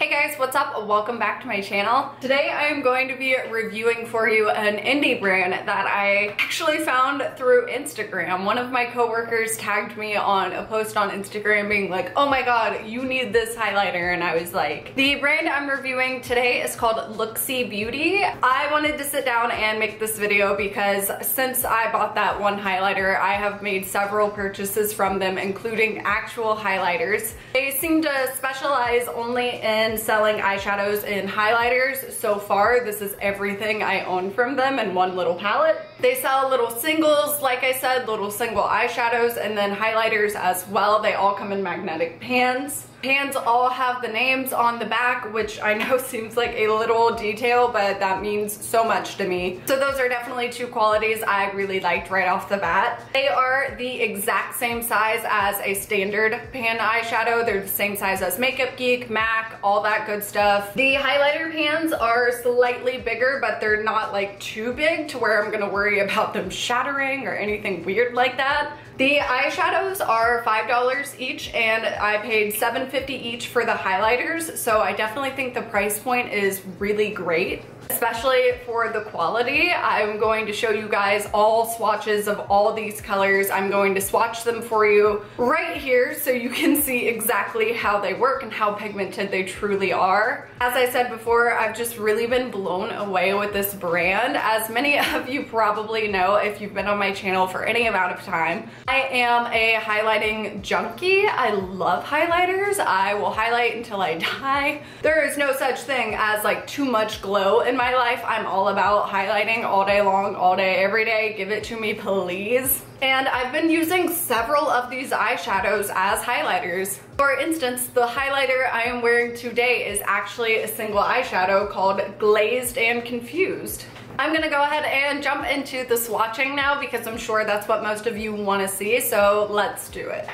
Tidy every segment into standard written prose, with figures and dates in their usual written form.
Hey guys, what's up? Welcome back to my channel. Today I am going to be reviewing for you an indie brand that I actually found through Instagram. One of my coworkers tagged me on a post on Instagram being like, oh my god, you need this highlighter, and I was like, the brand I'm reviewing today is called LOOXI Beauty. I wanted to sit down and make this video because since I bought that one highlighter, I have made several purchases from them, including actual highlighters. They seem to specialize only in selling eyeshadows and highlighters. So far, this is everything I own from them in one little palette. They sell little singles, like I said, little single eyeshadows, and then highlighters as well. They all come in magnetic pans. Pans all have the names on the back, which I know seems like a little detail, but that means so much to me. So those are definitely two qualities I really liked right off the bat. They are the exact same size as a standard pan eyeshadow. They're the same size as Makeup Geek, MAC, all that good stuff. The highlighter pans are slightly bigger, but they're not like too big to where I'm gonna worry about them shattering or anything weird like that. The eyeshadows are $5 each, and I paid $7.50 each for the highlighters, so I definitely think the price point is really great, especially for the quality. I'm going to show you guys all swatches of all these colors. I'm going to swatch them for you right here so you can see exactly how they work and how pigmented they truly are. As I said before, I've just really been blown away with this brand. As many of you probably know if you've been on my channel for any amount of time, I am a highlighting junkie. I love highlighters. I will highlight until I die. There is no such thing as like too much glow in my life. I'm all about highlighting all day long, all day, every day. Give it to me, please. And I've been using several of these eyeshadows as highlighters. For instance, the highlighter I am wearing today is actually a single eyeshadow called Glazed and Confused. I'm gonna go ahead and jump into the swatching now because I'm sure that's what most of you wanna see, so let's do it.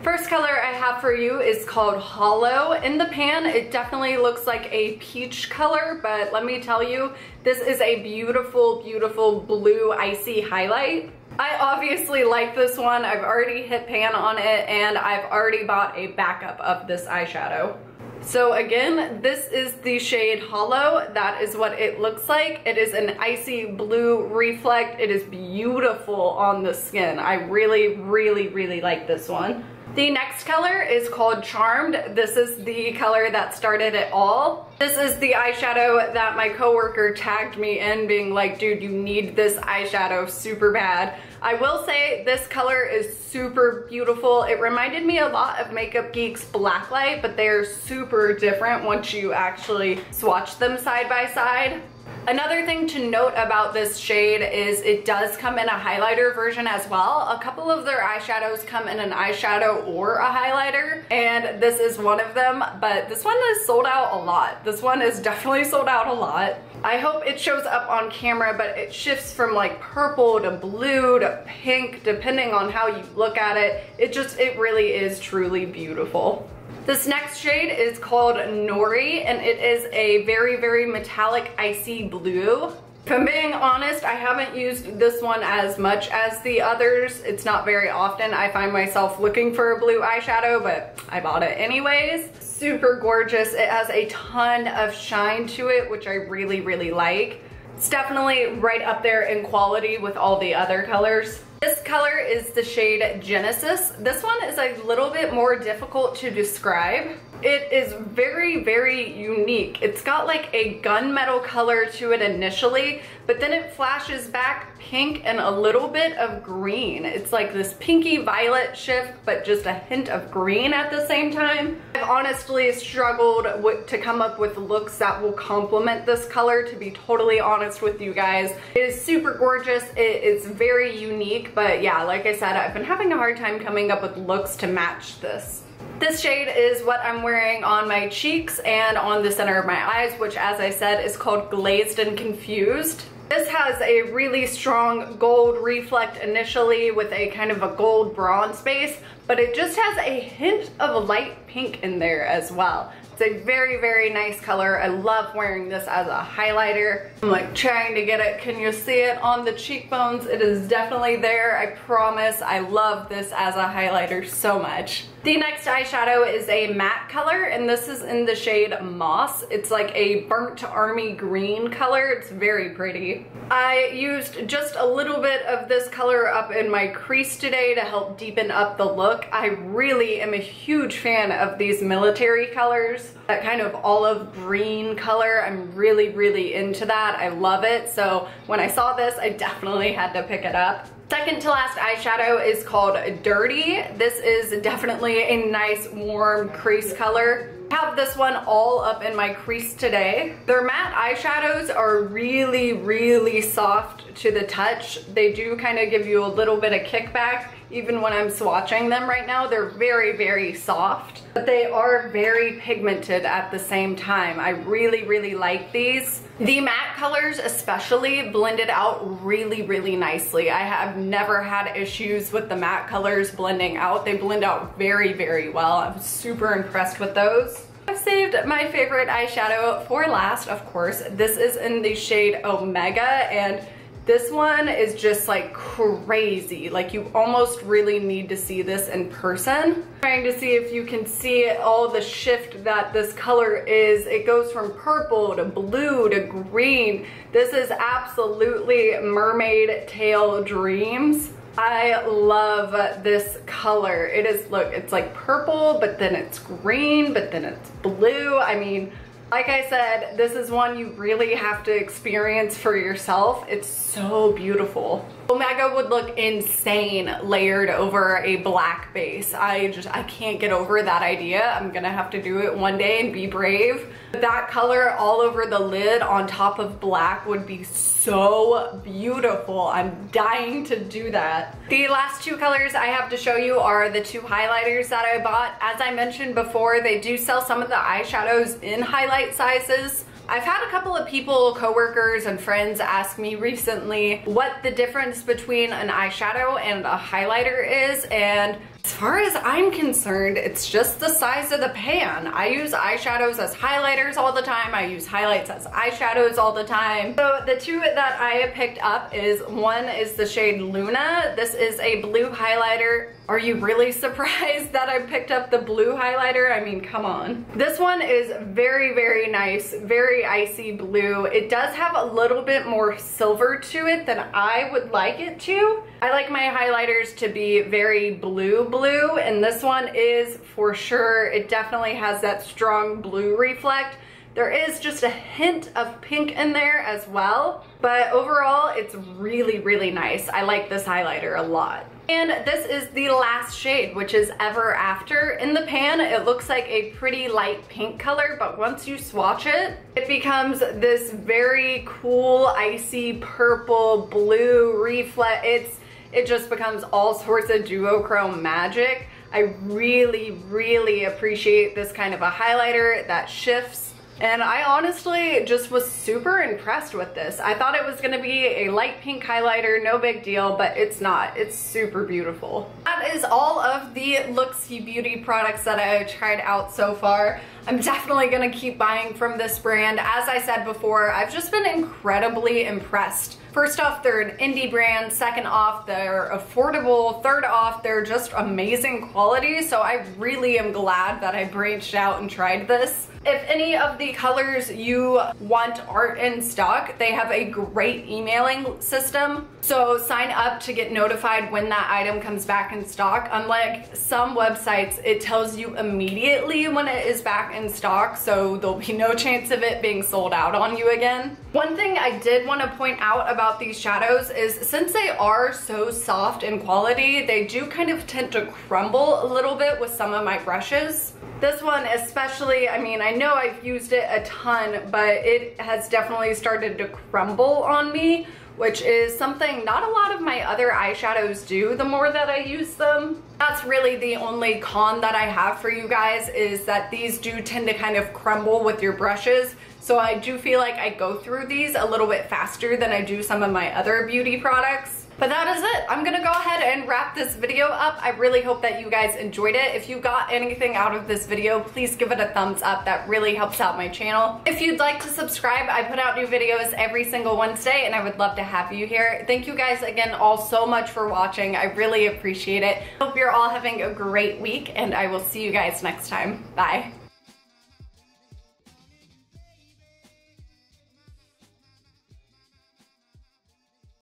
First color I have for you is called Hollow. In the pan, it definitely looks like a peach color, but let me tell you, this is a beautiful, beautiful blue icy highlight. I obviously like this one. I've already hit pan on it, and I've already bought a backup of this eyeshadow. So again, this is the shade Hollow. That is what it looks like. It is an icy blue reflect. It is beautiful on the skin. I really, really, really like this one. The next color is called Charmed. This is the color that started it all. This is the eyeshadow that my coworker tagged me in being like, dude, you need this eyeshadow super bad. I will say this color is super beautiful. It reminded me a lot of Makeup Geek's Blacklight, but they're super different once you actually swatch them side by side. Another thing to note about this shade is it does come in a highlighter version as well. A couple of their eyeshadows come in an eyeshadow or a highlighter, and this is one of them, but this one is sold out a lot. This one is definitely sold out a lot. I hope it shows up on camera, but it shifts from like purple to blue to pink, depending on how you look at it. It really is truly beautiful. This next shade is called Nori, and it is a very, very metallic icy blue. If I'm being honest, I haven't used this one as much as the others. It's not very often I find myself looking for a blue eyeshadow, but I bought it anyways. Super gorgeous. It has a ton of shine to it, which I really, really like. It's definitely right up there in quality with all the other colors. This color is the shade Genesis. This one is a little bit more difficult to describe. It is very, very unique. It's got like a gunmetal color to it initially, but then it flashes back pink and a little bit of green. It's like this pinky violet shift, but just a hint of green at the same time. I've honestly struggled to come up with looks that will complement this color, to be totally honest with you guys. It is super gorgeous. It is very unique, but yeah, like I said, I've been having a hard time coming up with looks to match this. This shade is what I'm wearing on my cheeks and on the center of my eyes, which, as I said, is called Glazed and Confused. This has a really strong gold reflect initially with a kind of a gold bronze base, but it just has a hint of a light pink in there as well. It's a very, very nice color. I love wearing this as a highlighter. I'm like trying to get it. Can you see it on the cheekbones? It is definitely there, I promise. I love this as a highlighter so much. The next eyeshadow is a matte color, and this is in the shade Moss. It's like a burnt army green color. It's very pretty. I used just a little bit of this color up in my crease today to help deepen up the look. I really am a huge fan of these military colors. That kind of olive green color, I'm really, really into that. I love it. So when I saw this, I definitely had to pick it up. Second to last eyeshadow is called Dirty. This is definitely a nice warm crease color. I have this one all up in my crease today. Their matte eyeshadows are really, really soft to the touch. They do kind of give you a little bit of kickback. Even when I'm swatching them right now, they're very, very soft, but they are very pigmented at the same time. I really, really like these. The matte colors especially blended out really, really nicely. I have never had issues with the matte colors blending out. They blend out very, very well. I'm super impressed with those. I've saved my favorite eyeshadow for last, of course. This is in the shade Omega, and this one is just like crazy. Like, you almost really need to see this in person. Trying to see if you can see all the shift that this color is. It goes from purple to blue to green. This is absolutely mermaid tail dreams. I love this color. It is, look, it's like purple, but then it's green, but then it's blue. I mean, like I said, this is one you really have to experience for yourself. It's so beautiful. Omega would look insane layered over a black base. I can't get over that idea. I'm gonna have to do it one day and be brave. That color all over the lid on top of black would be so beautiful. I'm dying to do that. The last two colors I have to show you are the two highlighters that I bought. As I mentioned before, they do sell some of the eyeshadows in highlight sizes. I've had a couple of people, coworkers and friends, ask me recently what the difference between an eyeshadow and a highlighter is, and as far as I'm concerned, it's just the size of the pan. I use eyeshadows as highlighters all the time. I use highlights as eyeshadows all the time. So the two that I have picked up is, one is the shade Luna. This is a blue highlighter. Are you really surprised that I picked up the blue highlighter? I mean, come on. This one is very, very nice, very icy blue. It does have a little bit more silver to it than I would like it to. I like my highlighters to be very blue, and this one is for sure. It definitely has that strong blue reflect. There is just a hint of pink in there as well, but overall it's really, really nice. I like this highlighter a lot. And this is the last shade, which is Ever After. In the pan, it looks like a pretty light pink color, but once you swatch it, it becomes this very cool, icy purple, blue reflect. It just becomes all sorts of duochrome magic. I really, really appreciate this kind of a highlighter that shifts. And I honestly just was super impressed with this. I thought it was gonna be a light pink highlighter, no big deal, but it's not. It's super beautiful. That is all of the LOOXI beauty products that I tried out so far. I'm definitely gonna keep buying from this brand. As I said before, I've just been incredibly impressed. First off, they're an indie brand. Second off, they're affordable. Third off, they're just amazing quality. So I really am glad that I branched out and tried this. If any of the colors you want aren't in stock, they have a great emailing system. So sign up to get notified when that item comes back in stock. Unlike some websites, it tells you immediately when it is back in stock, so there'll be no chance of it being sold out on you again. One thing I did want to point out about these shadows is, since they are so soft in quality, they do kind of tend to crumble a little bit with some of my brushes. This one especially, I mean, I know I've used it a ton, but it has definitely started to crumble on me, which is something not a lot of my other eyeshadows do the more that I use them. That's really the only con that I have for you guys, is that these do tend to kind of crumble with your brushes. So I do feel like I go through these a little bit faster than I do some of my other beauty products. But that is it. I'm gonna go ahead and wrap this video up. I really hope that you guys enjoyed it. If you got anything out of this video, please give it a thumbs up. That really helps out my channel. If you'd like to subscribe, I put out new videos every single Wednesday and I would love to have you here. Thank you guys again all so much for watching. I really appreciate it. Hope you're all having a great week and I will see you guys next time. Bye.